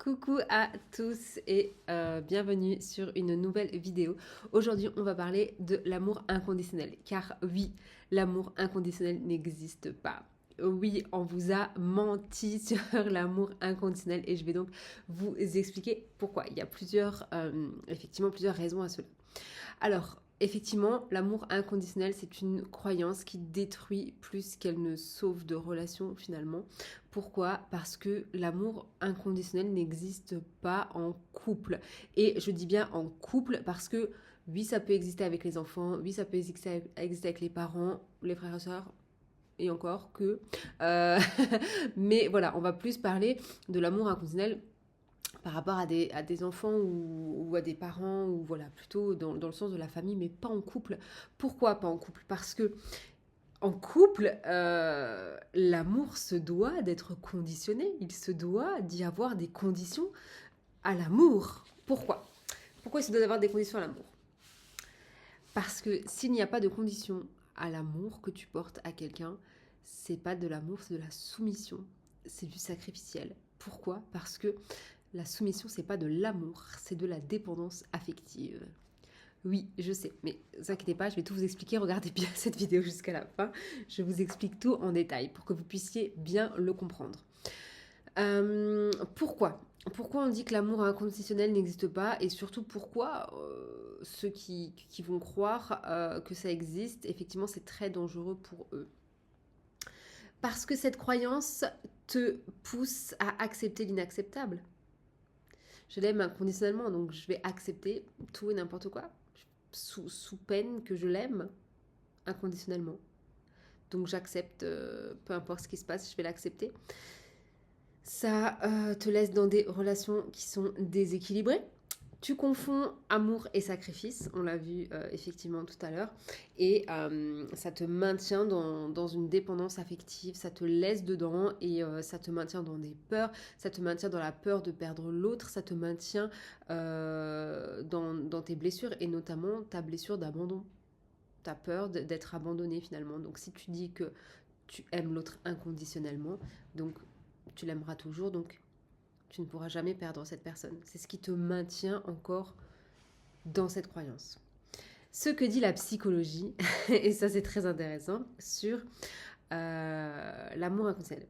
Coucou à tous et bienvenue sur une nouvelle vidéo. Aujourd'hui, on va parler de l'amour inconditionnel. Car oui, l'amour inconditionnel n'existe pas. Oui, on vous a menti sur l'amour inconditionnel et je vais donc vous expliquer pourquoi. Il y a effectivement plusieurs raisons à cela. Alors, effectivement, l'amour inconditionnel, c'est une croyance qui détruit plus qu'elle ne sauve de relations finalement. Pourquoi? Parce que l'amour inconditionnel n'existe pas en couple. Et je dis bien en couple parce que oui, ça peut exister avec les enfants, oui, ça peut exister avec les parents, les frères et sœurs, et encore que. Euh, mais voilà, on va plus parler de l'amour inconditionnel par rapport à des enfants ou à des parents, ou voilà, plutôt dans le sens de la famille, mais pas en couple. Pourquoi pas en couple? Parce que en couple, l'amour se doit d'être conditionné, il se doit d'y avoir des conditions à l'amour. Pourquoi? Pourquoi il se doit d'avoir des conditions à l'amour? Parce que s'il n'y a pas de conditions à l'amour que tu portes à quelqu'un, c'est pas de l'amour, c'est de la soumission, c'est du sacrificiel. Pourquoi? Parce que la soumission, c'est pas de l'amour, c'est de la dépendance affective. Oui, je sais, mais ne vous inquiétez pas, je vais tout vous expliquer. Regardez bien cette vidéo jusqu'à la fin. Je vous explique tout en détail pour que vous puissiez bien le comprendre. Pourquoi? Pourquoi on dit que l'amour inconditionnel n'existe pas et surtout pourquoi ceux qui vont croire que ça existe, effectivement, c'est très dangereux pour eux. Parce que cette croyance te pousse à accepter l'inacceptable. Je l'aime inconditionnellement, donc je vais accepter tout et n'importe quoi, sous peine que je l'aime inconditionnellement. Donc j'accepte, peu importe ce qui se passe, je vais l'accepter. Ça te laisse dans des relations qui sont déséquilibrées. Tu confonds amour et sacrifice, on l'a vu effectivement tout à l'heure, et ça te maintient dans une dépendance affective, ça te laisse dedans et ça te maintient dans des peurs, ça te maintient dans la peur de perdre l'autre, ça te maintient dans tes blessures et notamment ta blessure d'abandon, ta peur d'être abandonné finalement. Donc si tu dis que tu aimes l'autre inconditionnellement, donc tu l'aimeras toujours, donc tu ne pourras jamais perdre cette personne. C'est ce qui te maintient encore dans cette croyance. Ce que dit la psychologie, et ça c'est très intéressant, sur l'amour inconditionnel.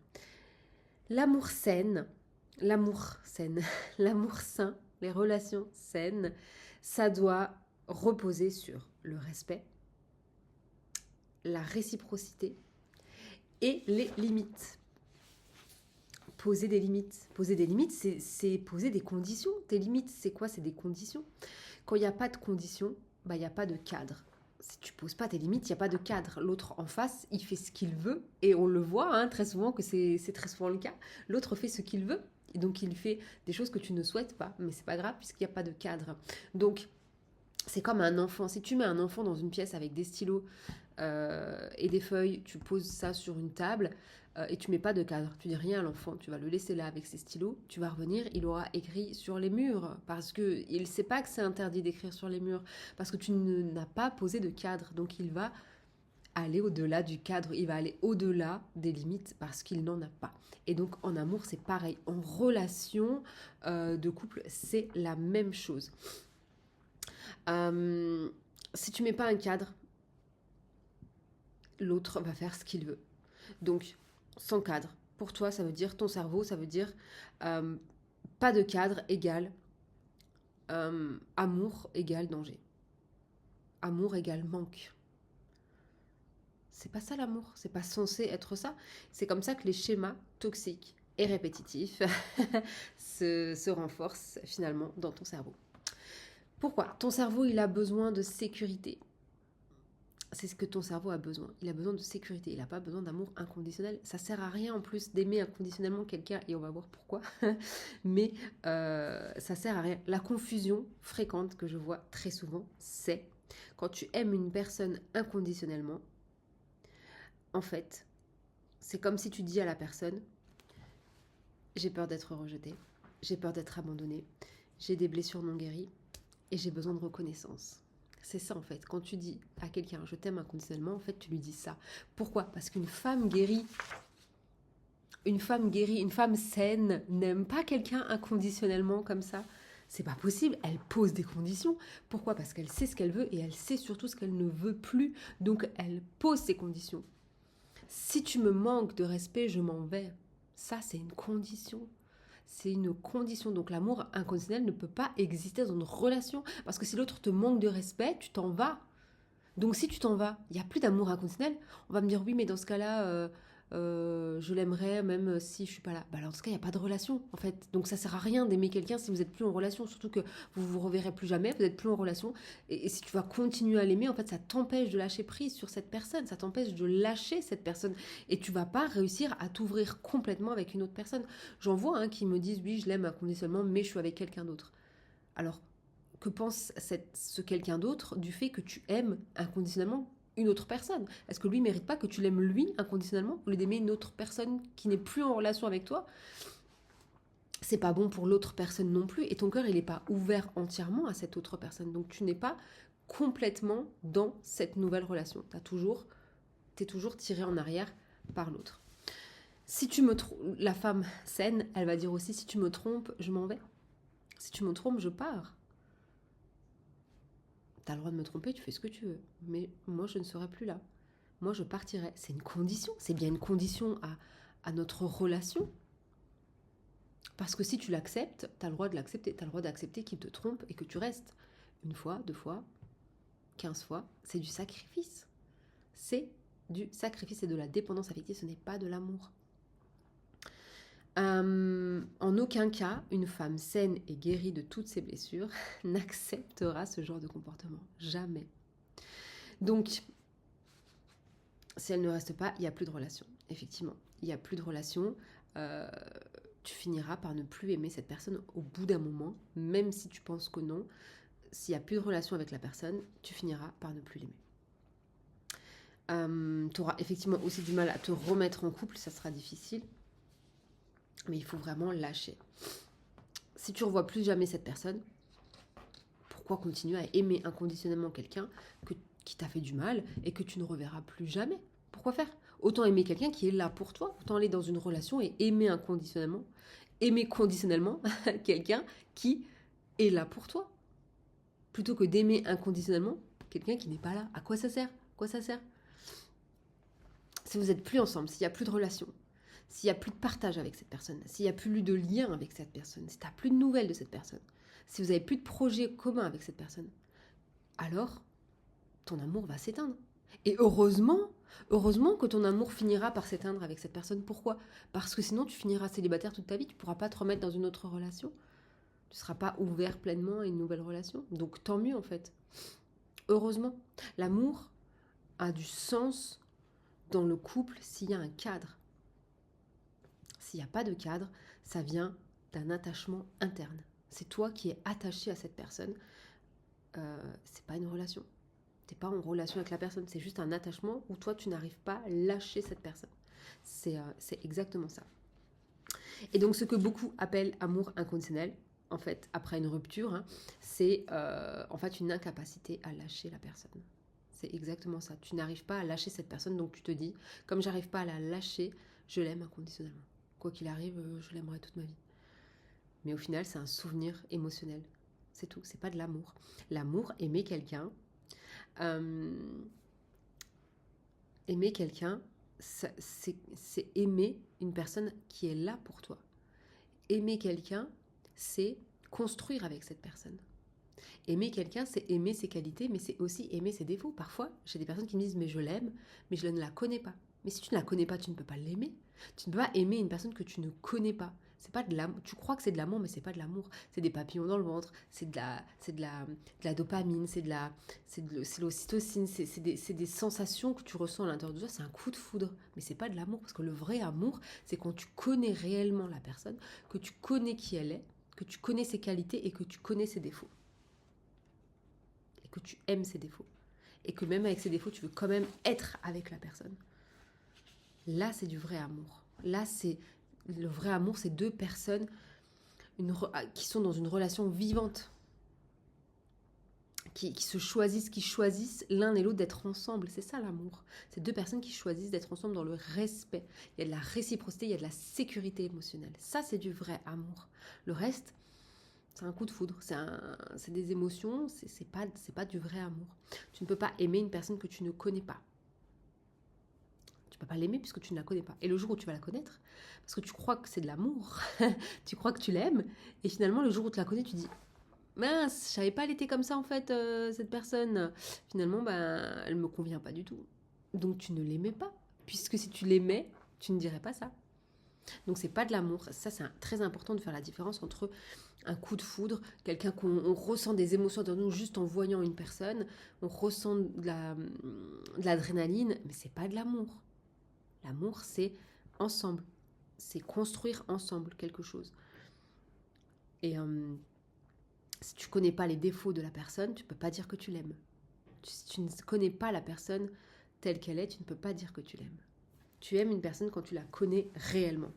L'amour sain, l'amour sain, les relations saines, ça doit reposer sur le respect, la réciprocité et les limites. Poser des limites. Poser des limites, c'est poser des conditions. Tes limites, c'est quoi? C'est des conditions. Quand il n'y a pas de conditions, bah, il n'y a pas de cadre. Si tu poses pas tes limites, il n'y a pas de cadre. L'autre en face, il fait ce qu'il veut. Et on le voit hein, très souvent que c'est très souvent le cas. L'autre fait ce qu'il veut. Et donc, il fait des choses que tu ne souhaites pas. Mais c'est pas grave puisqu'il n'y a pas de cadre. Donc, c'est comme un enfant. Si tu mets un enfant dans une pièce avec des stylos et des feuilles, tu poses ça sur une table et tu mets pas de cadre. Tu dis rien à l'enfant, tu vas le laisser là avec ses stylos. Tu vas revenir, il aura écrit sur les murs parce que il sait pas que c'est interdit d'écrire sur les murs parce que tu n'as pas posé de cadre. Donc il va aller au-delà du cadre, il va aller au-delà des limites parce qu'il n'en a pas. Et donc en amour, c'est pareil. En relation de couple, c'est la même chose. Si tu mets pas un cadre, l'autre va faire ce qu'il veut. Donc, sans cadre, pour toi, ça veut dire ton cerveau, ça veut dire pas de cadre égale amour égale danger. Amour égale manque. C'est pas ça l'amour, c'est pas censé être ça. C'est comme ça que les schémas toxiques et répétitifs se renforcent finalement dans ton cerveau. Pourquoi? Ton cerveau, il a besoin de sécurité. C'est ce que ton cerveau a besoin. Il a besoin de sécurité. Il n'a pas besoin d'amour inconditionnel. Ça sert à rien en plus d'aimer inconditionnellement quelqu'un et on va voir pourquoi. Mais ça sert à rien. La confusion fréquente que je vois très souvent, c'est quand tu aimes une personne inconditionnellement, en fait, c'est comme si tu dis à la personne, j'ai peur d'être rejetée, j'ai peur d'être abandonnée, j'ai des blessures non guéries et j'ai besoin de reconnaissance. C'est ça en fait. Quand tu dis à quelqu'un je t'aime inconditionnellement, en fait tu lui dis ça. Pourquoi? Parce qu'une femme guérie Une femme guérie, une femme saine n'aime pas quelqu'un inconditionnellement comme ça. C'est pas possible, elle pose des conditions. Pourquoi? Parce qu'elle sait ce qu'elle veut et elle sait surtout ce qu'elle ne veut plus. Donc elle pose ses conditions. Si tu me manques de respect, je m'en vais. Ça, c'est une condition. C'est une condition. Donc l'amour inconditionnel ne peut pas exister dans une relation. Parce que si l'autre te manque de respect, tu t'en vas. Donc si tu t'en vas, il n'y a plus d'amour inconditionnel. On va me dire oui, mais dans ce cas-là, je l'aimerais même si je suis pas là. Bah alors dans ce cas, il n'y a pas de relation en fait. Donc ça sert à rien d'aimer quelqu'un si vous n'êtes plus en relation. Surtout que vous vous reverrez plus jamais, vous n'êtes plus en relation. Et si tu vas continuer à l'aimer, en fait, ça t'empêche de lâcher prise sur cette personne. Ça t'empêche de lâcher cette personne. Et tu vas pas réussir à t'ouvrir complètement avec une autre personne. J'en vois qui me disent oui, je l'aime inconditionnellement, mais je suis avec quelqu'un d'autre. Alors que pense ce quelqu'un d'autre du fait que tu aimes inconditionnellement une autre personne? Est-ce que lui ne mérite pas que tu l'aimes lui inconditionnellement au lieu d'aimer une autre personne qui n'est plus en relation avec toi? C'est pas bon pour l'autre personne non plus et ton cœur il n'est pas ouvert entièrement à cette autre personne. Donc tu n'es pas complètement dans cette nouvelle relation. T'es toujours tiré en arrière par l'autre. Si tu me la femme saine, elle va dire aussi si tu me trompes, je m'en vais. Si tu me trompes, je pars. T'as le droit de me tromper, tu fais ce que tu veux. Mais moi, je ne serai plus là. Moi, je partirai. C'est une condition. C'est bien une condition à notre relation. Parce que si tu l'acceptes, t'as le droit de l'accepter. T'as le droit d'accepter qu'il te trompe et que tu restes. Une fois, 2 fois, 15 fois. C'est du sacrifice. C'est du sacrifice et de la dépendance affective. Ce n'est pas de l'amour. En aucun cas, une femme saine et guérie de toutes ses blessures n'acceptera ce genre de comportement. Jamais. Donc, si elle ne reste pas, il n'y a plus de relation. Effectivement, il n'y a plus de relation. Tu finiras par ne plus aimer cette personne au bout d'un moment, même si tu penses que non. S'il n'y a plus de relation avec la personne, tu finiras par ne plus l'aimer. Tu auras effectivement aussi du mal à te remettre en couple, ça sera difficile. Mais il faut vraiment lâcher. Si tu ne revois plus jamais cette personne, pourquoi continuer à aimer inconditionnellement quelqu'un qui t'a fait du mal et que tu ne reverras plus jamais? Pourquoi faire? Autant aimer quelqu'un qui est là pour toi, autant aller dans une relation et aimer inconditionnellement, aimer conditionnellement quelqu'un qui est là pour toi, plutôt que d'aimer inconditionnellement quelqu'un qui n'est pas là. À quoi ça sert? Quoi ça sert? Si vous n'êtes plus ensemble, s'il n'y a plus de relation, s'il n'y a plus de partage avec cette personne, s'il n'y a plus de lien avec cette personne, si tu n'as plus de nouvelles de cette personne, si vous n'avez plus de projet commun avec cette personne, alors ton amour va s'éteindre. Et heureusement que ton amour finira par s'éteindre avec cette personne. Pourquoi? Parce que sinon tu finiras célibataire toute ta vie, tu ne pourras pas te remettre dans une autre relation. Tu ne seras pas ouvert pleinement à une nouvelle relation. Donc tant mieux en fait. Heureusement. L'amour a du sens dans le couple s'il y a un cadre. S'il n'y a pas de cadre, ça vient d'un attachement interne. C'est toi qui es attaché à cette personne. C'est pas une relation. T'es pas en relation avec la personne, c'est juste un attachement où toi tu n'arrives pas à lâcher cette personne. C'est exactement ça. Et donc ce que beaucoup appellent amour inconditionnel, en fait, après une rupture, c'est en fait une incapacité à lâcher la personne. C'est exactement ça. Tu n'arrives pas à lâcher cette personne, donc tu te dis, comme j'arrive pas à la lâcher, je l'aime inconditionnellement. Quoi qu'il arrive, je l'aimerai toute ma vie. Mais au final, c'est un souvenir émotionnel. C'est tout, c'est pas de l'amour. L'amour, aimer quelqu'un, c'est aimer une personne qui est là pour toi. Aimer quelqu'un, c'est construire avec cette personne. Aimer quelqu'un, c'est aimer ses qualités, mais c'est aussi aimer ses défauts. Parfois, j'ai des personnes qui me disent « mais je l'aime, mais je ne la connais pas ». Mais si tu ne la connais pas, tu ne peux pas l'aimer. Tu ne peux pas aimer une personne que tu ne connais pas. C'est pas de l'amour. Tu crois que c'est de l'amour, mais c'est pas de l'amour. C'est des papillons dans le ventre, c'est de la dopamine, c'est de l'ocytocine, c'est des sensations que tu ressens à l'intérieur de toi. C'est un coup de foudre, mais c'est pas de l'amour. Parce que le vrai amour, c'est quand tu connais réellement la personne, que tu connais qui elle est, que tu connais ses qualités et que tu connais ses défauts. Et que tu aimes ses défauts. Et que même avec ses défauts, tu veux quand même être avec la personne. Là, c'est du vrai amour. Là, le vrai amour, c'est deux personnes qui sont dans une relation vivante, qui se choisissent, qui choisissent l'un et l'autre d'être ensemble. C'est ça l'amour. C'est deux personnes qui choisissent d'être ensemble dans le respect. Il y a de la réciprocité, il y a de la sécurité émotionnelle. Ça, c'est du vrai amour. Le reste, c'est un coup de foudre, c'est des émotions, c'est pas du vrai amour. Tu ne peux pas aimer une personne que tu ne connais pas. Tu ne peux pas l'aimer puisque tu ne la connais pas. Et le jour où tu vas la connaître, parce que tu crois que c'est de l'amour, tu crois que tu l'aimes, et finalement, le jour où tu la connais, tu dis mince, je savais pas elle était comme ça en fait, cette personne. Finalement, ben, elle me convient pas du tout. Donc tu ne l'aimais pas, puisque si tu l'aimais, tu ne dirais pas ça. Donc c'est pas de l'amour. Ça, c'est très important de faire la différence entre un coup de foudre, quelqu'un qu'on ressent des émotions dans nous juste en voyant une personne, on ressent de l'adrénaline, mais c'est pas de l'amour. L'amour, c'est ensemble, c'est construire ensemble quelque chose. Et si tu connais pas les défauts de la personne, tu peux pas dire que tu l'aimes. Si tu ne connais pas la personne telle qu'elle est, tu ne peux pas dire que tu l'aimes. Tu aimes une personne quand tu la connais réellement.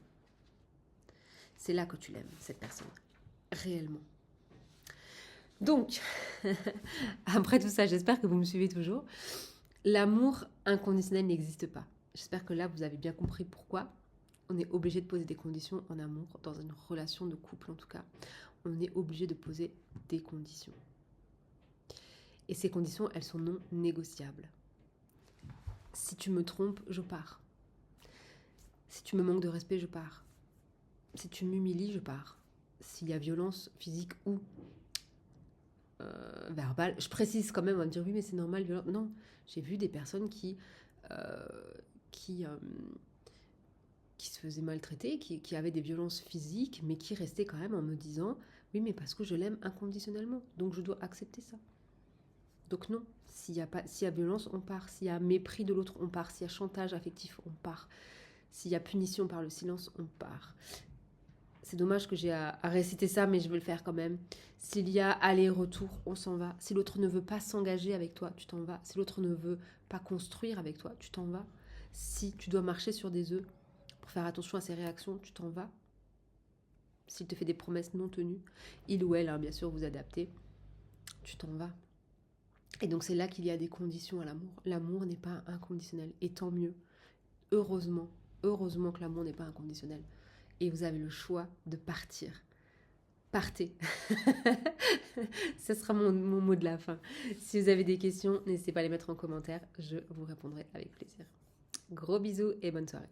C'est là que tu l'aimes, cette personne. Réellement. Donc, après tout ça, j'espère que vous me suivez toujours. L'amour inconditionnel n'existe pas. J'espère que là, vous avez bien compris pourquoi on est obligé de poser des conditions en amour, dans une relation de couple en tout cas. On est obligé de poser des conditions. Et ces conditions, elles sont non négociables. Si tu me trompes, je pars. Si tu me manques de respect, je pars. Si tu m'humilies, je pars. S'il y a violence physique ou verbale, je précise quand même, on va me dire oui, mais c'est normal, violence. Non, j'ai vu des personnes qui se faisaient maltraiter, qui avaient des violences physiques, mais qui restaient quand même en me disant oui, mais parce que je l'aime inconditionnellement, donc je dois accepter ça. Donc non, s'il y a violence, on part. S'il y a mépris de l'autre, on part. S'il y a chantage affectif, on part. S'il y a punition par le silence, on part. C'est dommage que j'ai à réciter ça, mais je veux le faire quand même. S'il y a aller-retour, on s'en va. Si l'autre ne veut pas s'engager avec toi, tu t'en vas. Si l'autre ne veut pas construire avec toi, tu t'en vas. Si tu dois marcher sur des œufs pour faire attention à ses réactions, tu t'en vas. S'il te fait des promesses non tenues, il ou elle, hein, bien sûr, vous adaptez, tu t'en vas. Et donc c'est là qu'il y a des conditions à l'amour. L'amour n'est pas inconditionnel. Et tant mieux. Heureusement que l'amour n'est pas inconditionnel. Et vous avez le choix de partir. Partez. Ce sera mon mot de la fin. Si vous avez des questions, n'hésitez pas à les mettre en commentaire. Je vous répondrai avec plaisir. Gros bisous et bonne soirée.